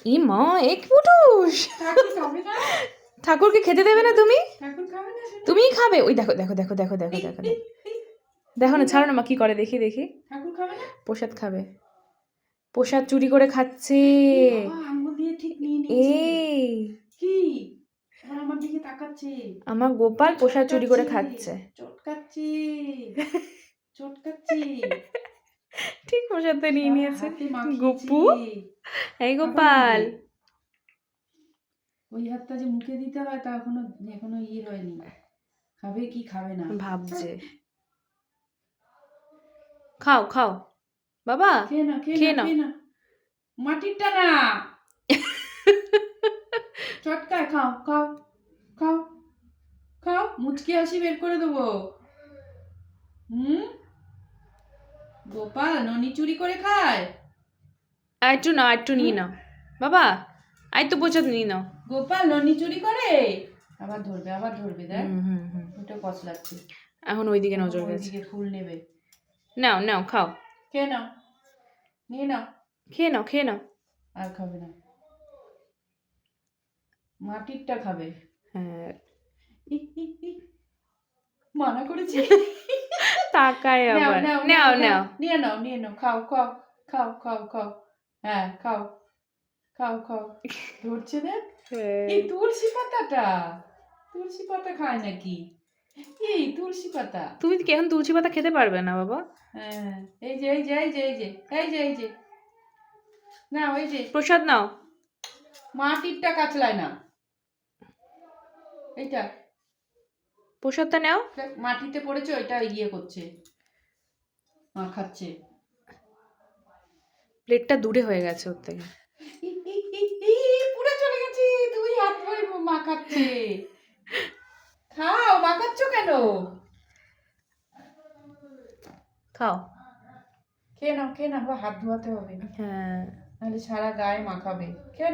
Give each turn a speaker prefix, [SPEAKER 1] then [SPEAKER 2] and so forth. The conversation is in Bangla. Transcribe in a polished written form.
[SPEAKER 1] ই মা এক পুটুস, ঠাকুরকে খেতে দেবে না তুমি? তুমিই খাবে? ওই দেখো দেখো দেখো দেখো দেখো দেখো দেখো দেখো না, ছাড়ো না মা কি করে, দেখি দেখি। প্রসাদ খাবে, প্রসাদ চুরি করে খাচ্ছে। এই
[SPEAKER 2] আমার দিকে তাকাচ্ছে,
[SPEAKER 1] আমার গোপাল প্রসাদ চুরি করে খাচ্ছে।
[SPEAKER 2] চটকাচ্ছে চটকাচ্ছে,
[SPEAKER 1] ঠিক প্রসাদটা নিয়ে নিয়েছে
[SPEAKER 2] হাতে মাখিয়েছে।
[SPEAKER 1] গপু। এই গোপাল,
[SPEAKER 2] ওই হাতটা যে মুখে দিতে হয় তা এখনো ইয়ে হয়নি, খাবে কি খাবে না
[SPEAKER 1] ভাবছে। খাও খাও বাবা,
[SPEAKER 2] খেয়ে না
[SPEAKER 1] খেয়ে নাও।
[SPEAKER 2] মাটিরটা না, চটকায় খাও খাও খাও খাও, মুচকি হাসি বের করে দেবো। গোপাল ননি চুরি করে খায়।
[SPEAKER 1] আর একটু নাও, একটু নিয়ে নাও বাবা, আর তো প্রসাদ নিয়ে নাও।
[SPEAKER 2] গোপাল ননি চুরি করে, আবার ধরবে দেখ, ওটা কচলাচ্ছে।
[SPEAKER 1] এখন ওইদিকে নজর গেছে,
[SPEAKER 2] ওইদিকে ফুল নেবে।
[SPEAKER 1] নাও নাও খাও,
[SPEAKER 2] খেয়ে নাও, নিয়ে নাও,
[SPEAKER 1] খেয়ে নাও খেয়ে নাও।
[SPEAKER 2] আর খাবে না, মাটিরটা খাবে।
[SPEAKER 1] হ্যাঁ
[SPEAKER 2] মানা করেছি।
[SPEAKER 1] তাকায় আবার। নাও নাও
[SPEAKER 2] নিয়ে নাও, খাও খাও খাও খাও খাও, হ্যাঁ খাও খাও খাও, ধরছে দেখ। এই তুলসী পাতা খায় নাকি? এই তুলসী পাতা,
[SPEAKER 1] তুমি কি এখন তুলসী পাতা খেতে পারবে না বাবা?
[SPEAKER 2] হ্যাঁ এই যে এই যে এই যে এই যে এই যে এই যে নাও, এই যে
[SPEAKER 1] প্রসাদ নাও।
[SPEAKER 2] মাটিরটা কাচলায় না, এইটা
[SPEAKER 1] প্রসাদটা নাও।
[SPEAKER 2] মাটিতে পড়েছে, ওইটা ইয়ে করছে, খাচ্ছে।
[SPEAKER 1] প্লেটটা দূরে হয়ে গেছে ওর থেকে।
[SPEAKER 2] পুরো চলে গেছে, তুই হাত ধরে মাখাচ্ছে। খাও, মাখাচ্ছ কেন?
[SPEAKER 1] খাও,
[SPEAKER 2] খেয়ে নাও, হাত ধোয়াতে হবে,
[SPEAKER 1] হ্যাঁ
[SPEAKER 2] নাহলে সারা গায়ে মাখাবে। খেয়ে নাও।